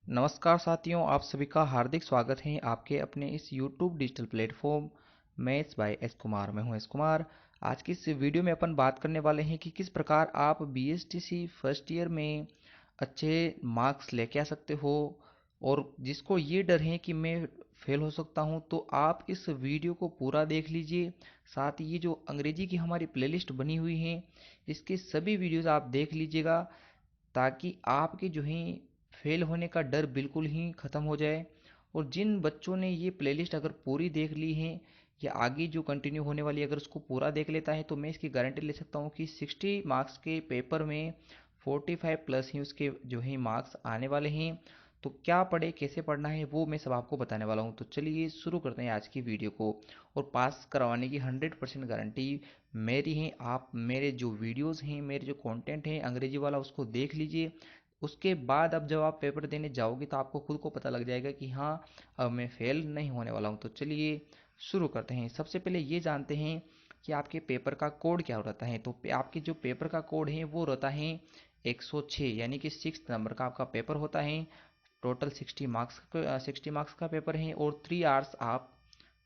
नमस्कार साथियों, आप सभी का हार्दिक स्वागत है आपके अपने इस YouTube digital platform maths by S Kumar. मैं हूं एस कुमार। आज की इस वीडियो में अपन बात करने वाले हैं कि किस प्रकार आप BSTC फर्स्ट ईयर में अच्छे मार्क्स लेके आ सकते हो। और जिसको ये डर है कि मैं फेल हो सकता हूं, तो आप इस वीडियो को पूरा देख लीजिए। साथ ही ये जो अंग्रेजी की हमारी प्लेलिस्ट बनी हुई है, इसके सभी वीडियोस आप देख लीजिएगा, ताकि आपके जो है फेल होने का डर बिल्कुल ही ख़त्म हो जाए। और जिन बच्चों ने ये प्लेलिस्ट अगर पूरी देख ली है या आगे जो कंटिन्यू होने वाली है, अगर उसको पूरा देख लेता है, तो मैं इसकी गारंटी ले सकता हूँ कि 60 मार्क्स के पेपर में 45 प्लस ही उसके जो है मार्क्स आने वाले हैं। तो क्या पढ़े, कैसे पढ़ना है, वो मैं सब आपको बताने वाला हूँ। तो चलिए शुरू करते हैं आज की वीडियो को। और पास करवाने की 100% गारंटी मेरी है। आप मेरे जो वीडियोस हैं, मेरे जो कंटेंट है अंग्रेजी वाला, उसको देख लीजिए। उसके बाद अब जब आप पेपर देने जाओगे तो आपको खुद को पता लग जाएगा कि हाँ, अब मैं फेल नहीं होने वाला हूँ। तो चलिए शुरू करते हैं। सबसे पहले ये जानते हैं कि आपके पेपर का कोड क्या रहता है। तो आपके जो पेपर का कोड है वो रहता है 106, यानी कि 6 नंबर का आपका पेपर होता है। टोटल 60 मार्क्स का पेपर है और 3 आवर्स आप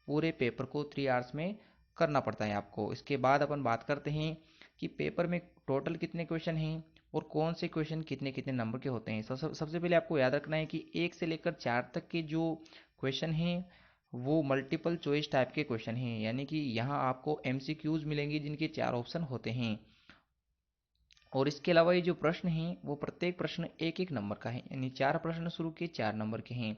पूरे पेपर को 3 आवर्स में करना पड़ता है आपको। इसके बाद अपन बात करते हैं कि पेपर में टोटल कितने क्वेश्चन हैं और कौन से क्वेश्चन कितने कितने नंबर के होते हैं। सबसे पहले आपको याद रखना है कि 1 से लेकर 4 तक के जो क्वेश्चन हैं वो मल्टीपल चॉइस टाइप के क्वेश्चन हैं, यानी कि यहाँ आपको MCQs मिलेंगे जिनके 4 ऑप्शन होते हैं। और इसके अलावा ये जो प्रश्न हैं वो प्रत्येक प्रश्न एक एक नंबर का है, यानी 4 प्रश्न शुरू के 4 नंबर के हैं।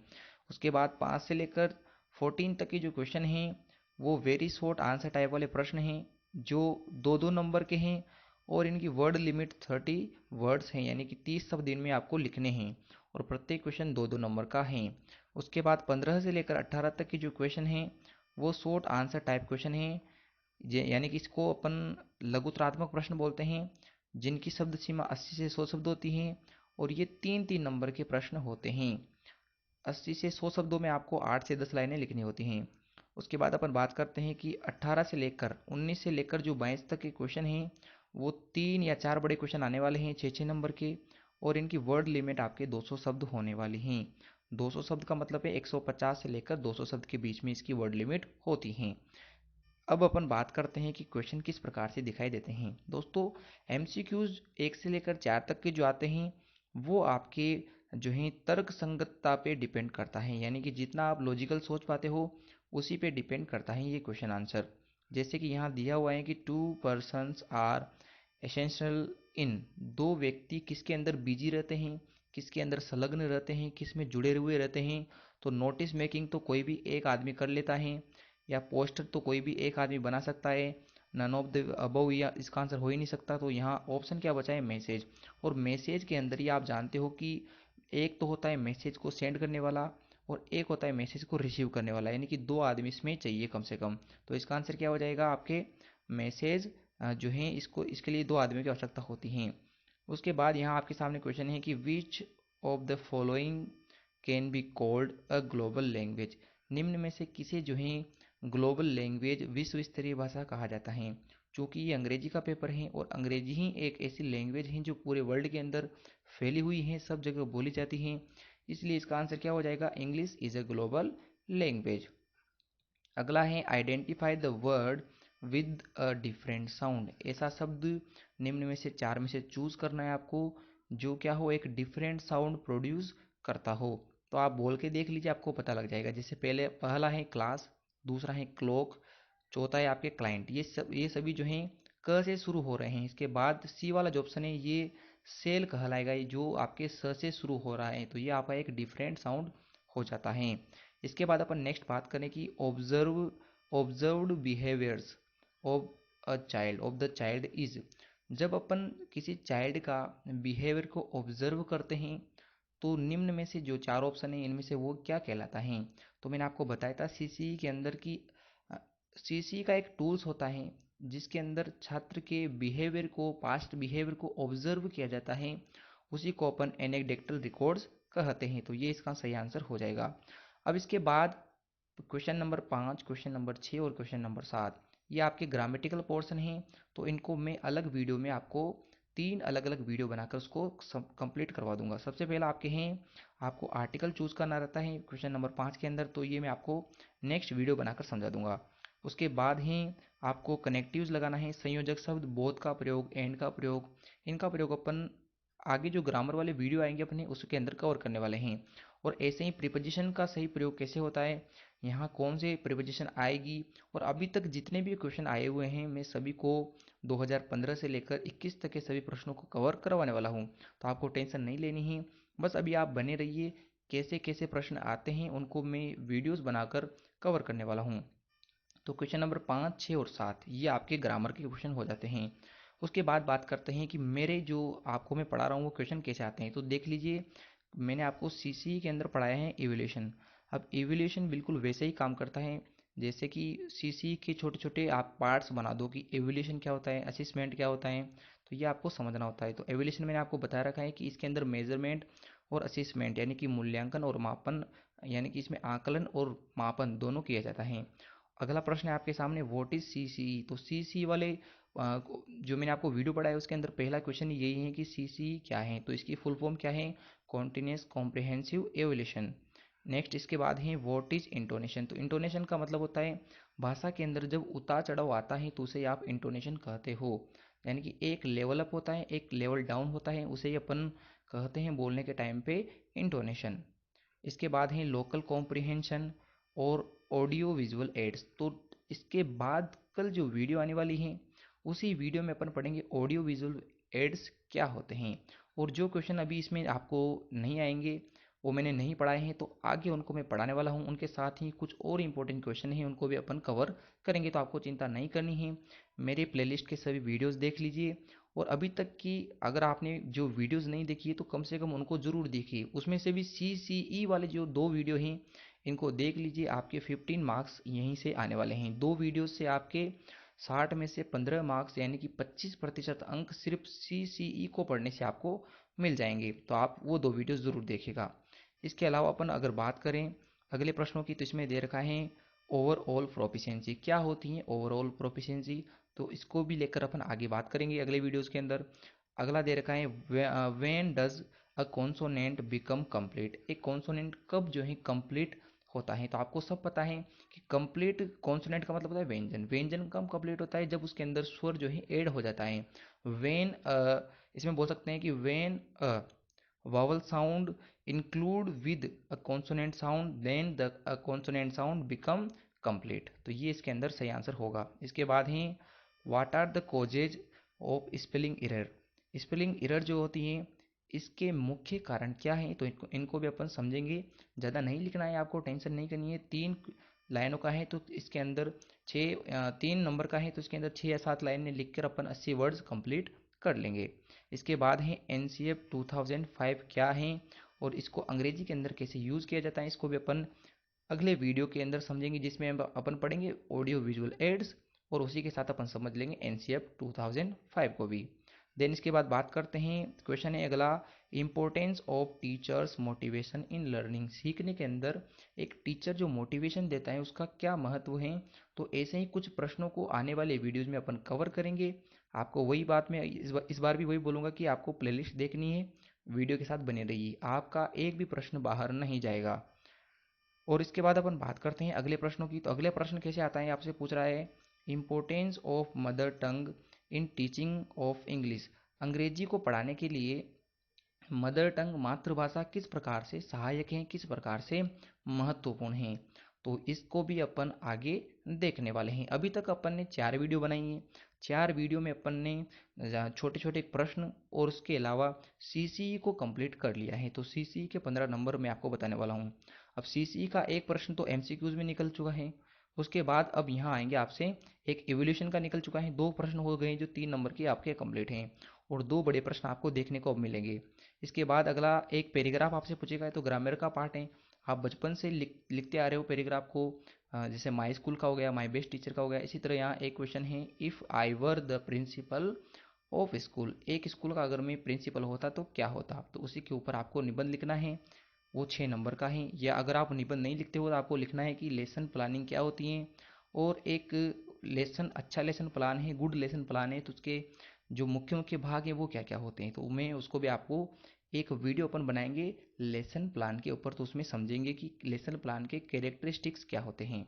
उसके बाद 5 से लेकर 14 तक के जो क्वेश्चन हैं वो वेरी शॉर्ट आंसर टाइप वाले प्रश्न हैं, जो 2 2 नंबर के हैं। और इनकी वर्ड लिमिट 30 वर्ड्स हैं, यानी कि 30 शब्द इनमें आपको लिखने हैं। और प्रत्येक क्वेश्चन 2 2 नंबर का है। उसके बाद 15 से लेकर 18 तक के जो क्वेश्चन हैं वो शॉर्ट आंसर टाइप क्वेश्चन हैं, यानी कि इसको अपन लघुतरात्मक प्रश्न बोलते हैं, जिनकी शब्द सीमा 80 से 100 शब्द होती हैं। और ये 3 3 नंबर के प्रश्न होते हैं। 80 से 100 शब्दों में आपको 8 से 10 लाइनें लिखनी होती हैं। उसके बाद अपन बात करते हैं कि 18 से लेकर 19 से लेकर जो 22 तक के क्वेश्चन हैं वो 3 या 4 बड़े क्वेश्चन आने वाले हैं, 6 6 नंबर के। और इनकी वर्ड लिमिट आपके 200 शब्द होने वाली हैं। 200 शब्द का मतलब है 150 से लेकर 200 शब्द के बीच में इसकी वर्ड लिमिट होती हैं। अब अपन बात करते हैं कि क्वेश्चन किस प्रकार से दिखाई देते हैं। दोस्तों, MCQs 1 से लेकर 4 तक के जो आते हैं वो आपके जो है तर्क संगतता पे डिपेंड करता है, यानी कि जितना आप लॉजिकल सोच पाते हो उसी पे डिपेंड करता है ये क्वेश्चन आंसर। जैसे कि यहाँ दिया हुआ है कि 2 पर्सन्स आर एसेंशियल इन, 2 व्यक्ति किसके अंदर बिजी रहते हैं, किसके अंदर संलग्न रहते हैं, किस में जुड़े हुए रहते हैं। तो नोटिस मेकिंग तो कोई भी एक आदमी कर लेता है, या पोस्टर तो कोई भी एक आदमी बना सकता है। नन ऑफ द अबव, या इसका आंसर हो ही नहीं सकता। तो यहाँ ऑप्शन क्या बचा है, मैसेज। और मैसेज के अंदर ही आप जानते हो कि एक तो होता है मैसेज को सेंड करने वाला और एक होता है मैसेज को रिसीव करने वाला, यानी कि 2 आदमी इसमें चाहिए कम से कम। तो इसका आंसर क्या हो जाएगा आपके मैसेज जो है, इसको इसके लिए 2 आदमियों की आवश्यकता होती है। उसके बाद यहाँ आपके सामने क्वेश्चन है कि which of the following can be called a global language. निम्न में से किसे जो है ग्लोबल लैंग्वेज, विश्व स्तरीय भाषा कहा जाता है। चूँकि ये अंग्रेजी का पेपर है और अंग्रेजी ही एक ऐसी लैंग्वेज है जो पूरे वर्ल्ड के अंदर फैली हुई है, सब जगह बोली जाती है, इसलिए इसका आंसर क्या हो जाएगा, English is a global language. अगला है identify the word with a different sound. ऐसा शब्द निम्न में से 4 में से चूज करना है आपको, जो क्या हो, एक डिफरेंट साउंड प्रोड्यूस करता हो। तो आप बोल के देख लीजिए, आपको पता लग जाएगा। जैसे पहला है क्लास, दूसरा है क्लॉक, चौथा है आपके क्लाइंट। ये सभी जो हैं क से शुरू हो रहे हैं। इसके बाद सी वाला जो ऑप्शन है ये सेल कहलाएगा, ये जो आपके स से शुरू हो रहा है, तो ये आपका एक डिफरेंट साउंड हो जाता है। इसके बाद अपन नेक्स्ट बात करें कि observed behaviours of a child of the child is. जब अपन किसी चाइल्ड का बिहेवियर को ऑब्जर्व करते हैं तो निम्न में से जो 4 ऑप्शन है इनमें से वो क्या कहलाता है। तो मैंने आपको बताया था CCE के अंदर की CCE का एक टूल्स होता है जिसके अंदर छात्र के बिहेवियर को, पास्ट बिहेवियर को ऑब्जर्व किया जाता है, उसी को अपन एनेक्डोटल रिकॉर्ड्स कहते हैं। तो ये इसका सही आंसर हो जाएगा। अब इसके बाद क्वेश्चन नंबर 5, क्वेश्चन नंबर 6 और क्वेश्चन नंबर 7, ये आपके ग्रामेटिकल पोर्शन हैं। तो इनको मैं अलग वीडियो में आपको 3 अलग अलग वीडियो बनाकर उसको कंप्लीट करवा दूंगा। सबसे पहला आपके हैं, आपको आर्टिकल चूज़ करना रहता है क्वेश्चन नंबर 5 के अंदर, तो ये मैं आपको नेक्स्ट वीडियो बनाकर समझा दूंगा। उसके बाद ही आपको कनेक्टिव्स लगाना है, संयोजक शब्द, बोथ का प्रयोग, एंड का प्रयोग, इनका प्रयोग अपन आगे जो ग्रामर वाले वीडियो आएंगे अपने उसके अंदर कवर करने वाले हैं। और ऐसे ही प्रीपोजिशन का सही प्रयोग कैसे होता है, यहाँ कौन से प्रीपोजिशन आएगी, और अभी तक जितने भी क्वेश्चन आए हुए हैं मैं सभी को 2015 से लेकर 21 तक के सभी प्रश्नों को कवर करवाने वाला हूँ। तो आपको टेंशन नहीं लेनी है, बस अभी आप बने रहिए, कैसे कैसे प्रश्न आते हैं उनको मैं वीडियोस बनाकर कवर करने वाला हूँ। तो क्वेश्चन नंबर 5, 6 और 7 ये आपके ग्रामर के क्वेश्चन हो जाते हैं। उसके बाद बात करते हैं कि मेरे जो आपको मैं पढ़ा रहा हूँ वो क्वेश्चन कैसे आते हैं। तो देख लीजिए, मैंने आपको सीसी के अंदर पढ़ाया है इवोल्यूशन। अब इवोल्यूशन बिल्कुल वैसे ही काम करता है जैसे कि सीसी के छोटे छोटे आप पार्ट्स बना दो कि इवोल्यूशन क्या होता है, असेसमेंट क्या होता है, तो ये आपको समझना होता है। तो इवोल्यूशन मैंने आपको बता रखा है कि इसके अंदर मेजरमेंट और असेसमेंट यानी कि मूल्यांकन और मापन, यानी कि इसमें आकलन और मापन दोनों किया जाता है। अगला प्रश्न है आपके सामने, व्हाट इज सीसीई। तो सीसीई वाले जो मैंने आपको वीडियो पढ़ाया उसके अंदर पहला क्वेश्चन यही है कि सीसीई क्या है, तो इसकी फुल फॉर्म क्या है, कॉन्टिन्यूस कॉम्प्रिहेंसिव एवोल्यूशन। नेक्स्ट इसके बाद है व्हाट इज इंटोनेशन। तो इंटोनेशन का मतलब होता है भाषा के अंदर जब उतार चढ़ाव आता है तो उसे आप इंटोनेशन कहते हो, यानी कि एक लेवल अप होता है एक लेवल डाउन होता है, उसे अपन कहते हैं बोलने के टाइम पे इंटोनेशन। इसके बाद है लोकल कॉम्प्रिहेंशन और ऑडियो विजुअल एड्स। तो इसके बाद कल जो वीडियो आने वाली है उसी वीडियो में अपन पढ़ेंगे ऑडियो विजुअल एड्स क्या होते हैं। और जो क्वेश्चन अभी इसमें आपको नहीं आएंगे वो मैंने नहीं पढ़ाए हैं तो आगे उनको मैं पढ़ाने वाला हूँ, उनके साथ ही कुछ और इंपॉर्टेंट क्वेश्चन हैं उनको भी अपन कवर करेंगे। तो आपको चिंता नहीं करनी है, मेरे प्लेलिस्ट के सभी वीडियोस देख लीजिए। और अभी तक की अगर आपने जो वीडियोस नहीं देखी है तो कम से कम उनको ज़रूर देखिए, उसमें से भी CCE वाले जो 2 वीडियो हैं इनको देख लीजिए। आपके 15 मार्क्स यहीं से आने वाले हैं, 2 वीडियो से आपके 60 में से 15 मार्क्स यानी कि 25% अंक सिर्फ CCE को पढ़ने से आपको मिल जाएंगे। तो आप वो 2 वीडियो ज़रूर देखेगा। इसके अलावा अपन अगर बात करें अगले प्रश्नों की, तो इसमें दे रखा है ओवरऑल प्रोफिशिएंसी क्या होती है ओवरऑल प्रोफिशिएंसी, तो इसको भी लेकर अपन आगे बात करेंगे अगले वीडियोस के अंदर। अगला दे रखा है when does a consonant become complete. एक कॉन्सोनेंट कब जो है कंप्लीट होता है, तो आपको सब पता है कि कंप्लीट कॉन्सोनेंट का मतलब होता है व्यंजन। व्यंजन कब कंप्लीट होता है, जब उसके अंदर स्वर जो है ऐड हो जाता है। वेन इसमें बोल सकते हैं कि when vowel sound include with a consonant sound then the a consonant sound become complete। तो ये इसके अंदर सही आंसर होगा। इसके बाद ही what are the causes of spelling error। Spelling error जो होती है इसके मुख्य कारण क्या है, तो इनको भी अपन समझेंगे। ज़्यादा नहीं लिखना है आपको, टेंशन नहीं करनी है। 3 लाइनों का है तो इसके अंदर 3 नंबर का है तो इसके अंदर 6 या 7 लाइनें लिखकर अपन 80 वर्ड्स कंप्लीट कर लेंगे। इसके बाद है NCF 2005 क्या है और इसको अंग्रेजी के अंदर कैसे यूज़ किया जाता है, इसको भी अपन अगले वीडियो के अंदर समझेंगे, जिसमें अपन पढ़ेंगे ऑडियो विजुअल एड्स और उसी के साथ अपन समझ लेंगे NCF 2005 को भी। देन इसके बाद बात करते हैं, क्वेश्चन है अगला, importance of teachers motivation in learning. सीखने के अंदर एक टीचर जो मोटिवेशन देता है उसका क्या महत्व है। तो ऐसे ही कुछ प्रश्नों को आने वाले वीडियोज में अपन कवर करेंगे। आपको वही बात मैं इस बार भी वही बोलूँगा कि आपको प्लेलिस्ट देखनी है, वीडियो के साथ बने रहिए, आपका एक भी प्रश्न बाहर नहीं जाएगा। और इसके बाद अपन बात करते हैं अगले प्रश्नों की। तो अगले प्रश्न कैसे आता है, आपसे पूछ रहा है importance of mother tongue in teaching of English. अंग्रेजी को पढ़ाने के लिए मदर टंग मातृभाषा किस प्रकार से सहायक है, किस प्रकार से महत्वपूर्ण है, तो इसको भी अपन आगे देखने वाले हैं। अभी तक अपन ने 4 वीडियो बनाई हैं, 4 वीडियो में अपन ने छोटे छोटे प्रश्न और उसके अलावा CCE को कंप्लीट कर लिया है। तो CCE के 15 नंबर मैं आपको बताने वाला हूँ। अब CCE का एक प्रश्न तो MCQs में निकल चुका है, उसके बाद अब यहाँ आएंगे आपसे एक एवोल्यूशन का निकल चुका है, 2 प्रश्न हो गए जो 3 नंबर के आपके कंप्लीट हैं और 2 बड़े प्रश्न आपको देखने को अब मिलेंगे। इसके बाद अगला एक पैराग्राफ आपसे पूछेगा, तो ग्रामर का पार्ट है, आप बचपन से लिखते आ रहे हो पैराग्राफ को। जैसे माई स्कूल का हो गया, माई बेस्ट टीचर का हो गया। इसी तरह यहाँ एक क्वेश्चन है, if I were the principle of school. एक स्कूल का अगर मैं प्रिंसिपल होता तो क्या होता, तो उसी के ऊपर आपको निबंध लिखना है, वो 6 नंबर का है। या अगर आप निबंध नहीं लिखते हो तो आपको लिखना है कि लेसन प्लानिंग क्या होती है। और एक लेसन अच्छा लेसन प्लान है, गुड लेसन प्लान है, तो उसके जो मुख्य मुख्य भाग हैं वो क्या क्या होते हैं, तो मैं उसको भी आपको एक वीडियो अपन बनाएंगे लेसन प्लान के ऊपर, तो उसमें समझेंगे कि लेसन प्लान के कैरेक्टरिस्टिक्स क्या होते हैं।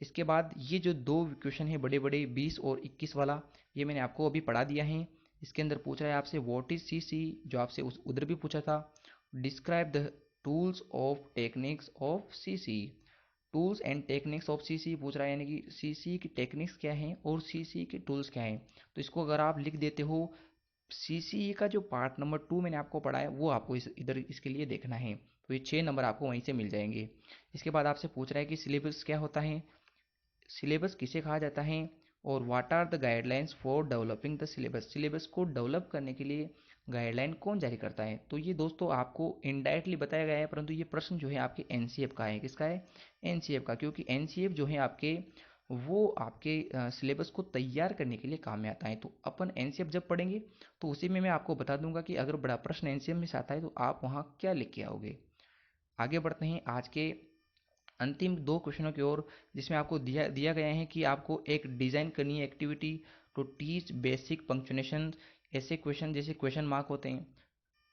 इसके बाद ये जो दो क्वेश्चन है बड़े बड़े 20 और 21 वाला, ये मैंने आपको अभी पढ़ा दिया है। इसके अंदर पूछ रहा है आपसे व्हाट इज सीसी, जो आपसे उस उधर भी पूछा था। Describe the tools of techniques of CC, tools and techniques of CC पूछ रहा है, यानी कि सीसी की टेक्निक्स क्या हैं और सीसी के टूल्स क्या हैं। तो इसको अगर आप लिख देते हो, सीसी का जो पार्ट नंबर 2 मैंने आपको पढ़ा है वो आपको इधर इसके लिए देखना है, तो ये 6 नंबर आपको वहीं से मिल जाएंगे। इसके बाद आपसे पूछ रहा है कि सिलेबस क्या होता है, सिलेबस किसे कहा जाता है, और what are the guidelines for developing the syllabus, syllabus को डेवलप करने के लिए गाइडलाइन कौन जारी करता है। तो ये दोस्तों आपको इनडायरेक्टली बताया गया है, परंतु ये प्रश्न जो है आपके एनसीएफ का है। किसका है, एनसीएफ का, क्योंकि एनसीएफ जो है आपके वो आपके सिलेबस को तैयार करने के लिए काम में आता है। तो अपन एनसीएफ जब पढ़ेंगे तो उसी में मैं आपको बता दूंगा कि अगर बड़ा प्रश्न एनसीएफ में से आता है तो आप वहाँ क्या लिख के आओगे। आगे बढ़ते हैं आज के अंतिम दो क्वेश्चनों की ओर, जिसमें आपको दिया दिया गया है कि आपको एक डिज़ाइन करनी है activity to teach basic punctuation. ऐसे क्वेश्चन जैसे क्वेश्चन मार्क होते हैं,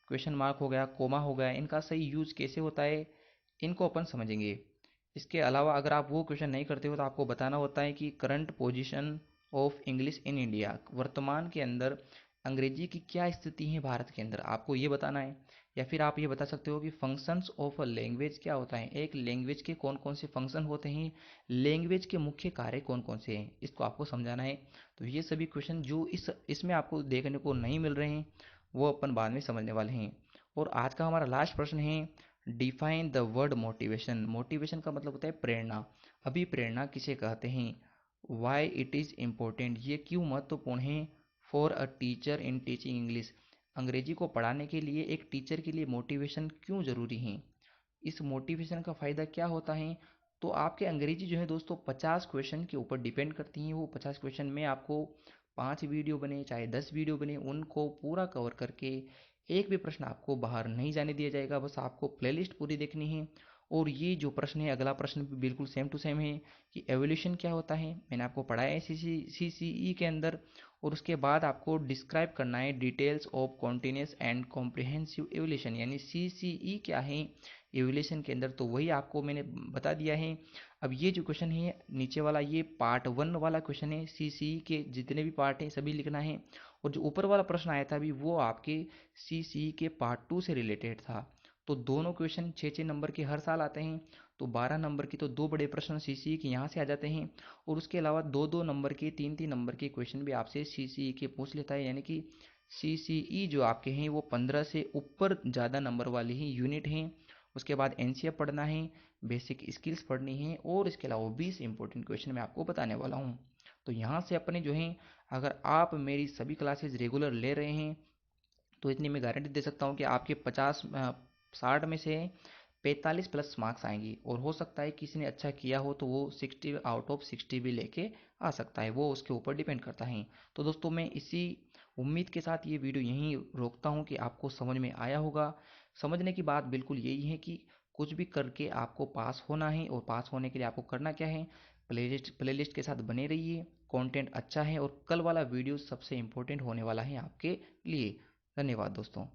क्वेश्चन मार्क हो गया, कोमा हो गया, इनका सही यूज कैसे होता है इनको अपन समझेंगे। इसके अलावा अगर आप वो क्वेश्चन नहीं करते हो तो आपको बताना होता है कि current position of English in India, वर्तमान के अंदर अंग्रेजी की क्या स्थिति है भारत के अंदर, आपको ये बताना है। या फिर आप ये बता सकते हो कि फंक्शंस ऑफ अ लैंग्वेज क्या होता है, एक लैंग्वेज के कौन कौन से फंक्शन होते हैं, लैंग्वेज के मुख्य कार्य कौन कौन से हैं, इसको आपको समझाना है। तो ये सभी क्वेश्चन जो इसमें आपको देखने को नहीं मिल रहे हैं वो अपन बाद में समझने वाले हैं। और आज का हमारा लास्ट प्रश्न है, define the word motivation, motivation का मतलब होता है प्रेरणा। अभी प्रेरणा किसे कहते हैं, वाई इट इज़ इम्पोर्टेंट, ये क्यों महत्वपूर्ण है, for a teacher in teaching English, अंग्रेजी को पढ़ाने के लिए एक टीचर के लिए मोटिवेशन क्यों ज़रूरी है, इस मोटिवेशन का फ़ायदा क्या होता है। तो आपके अंग्रेजी जो है दोस्तों 50 क्वेश्चन के ऊपर डिपेंड करती हैं। वो 50 क्वेश्चन में आपको 5 वीडियो बने चाहे 10 वीडियो बने, उनको पूरा कवर करके एक भी प्रश्न आपको बाहर नहीं जाने दिया जाएगा। बस आपको प्लेलिस्ट पूरी देखनी है। और ये जो प्रश्न है, अगला प्रश्न भी बिल्कुल सेम टू सेम है कि एवोल्यूशन क्या होता है, मैंने आपको पढ़ाया है सीसीई के अंदर। और उसके बाद आपको डिस्क्राइब करना है details of continuous and comprehensive evolution, यानी सीसीई क्या है एवोल्यूशन के अंदर, तो वही आपको मैंने बता दिया है। अब ये जो क्वेश्चन है नीचे वाला, ये पार्ट 1 वाला क्वेश्चन है, सीसीई के जितने भी पार्ट हैं सभी लिखना है। और जो ऊपर वाला प्रश्न आया था अभी वो आपके सीसीई के पार्ट 2 से रिलेटेड था। तो दोनों क्वेश्चन 6-6 नंबर के हर साल आते हैं। तो 12 नंबर की तो दो बड़े प्रश्न सीसीई के यहाँ से आ जाते हैं। और उसके अलावा 2-2 नंबर के 3-3 नंबर के क्वेश्चन भी आपसे सीसीई के पूछ लेता है, यानी कि सीसीई जो आपके हैं वो 15 से ऊपर ज़्यादा नंबर वाली ही यूनिट हैं। उसके बाद एनसीएफ पढ़ना है, बेसिक स्किल्स पढ़नी है, और इसके अलावा 20 इंपॉर्टेंट क्वेश्चन मैं आपको बताने वाला हूँ। तो यहाँ से अपने जो हैं, अगर आप मेरी सभी क्लासेज रेगुलर ले रहे हैं तो इतनी मैं गारंटी दे सकता हूँ कि आपके 60 में से 45 प्लस मार्क्स आएंगी। और हो सकता है किसी ने अच्छा किया हो तो वो 60 आउट ऑफ 60 भी लेके आ सकता है, वो उसके ऊपर डिपेंड करता है। तो दोस्तों मैं इसी उम्मीद के साथ ये वीडियो यहीं रोकता हूँ कि आपको समझ में आया होगा। समझने की बात बिल्कुल यही है कि कुछ भी करके आपको पास होना है, और पास होने के लिए आपको करना क्या है, प्लेलिस्ट के साथ बने रहिए, कंटेंट अच्छा है, और कल वाला वीडियो सबसे इम्पोर्टेंट होने वाला है आपके लिए। धन्यवाद दोस्तों।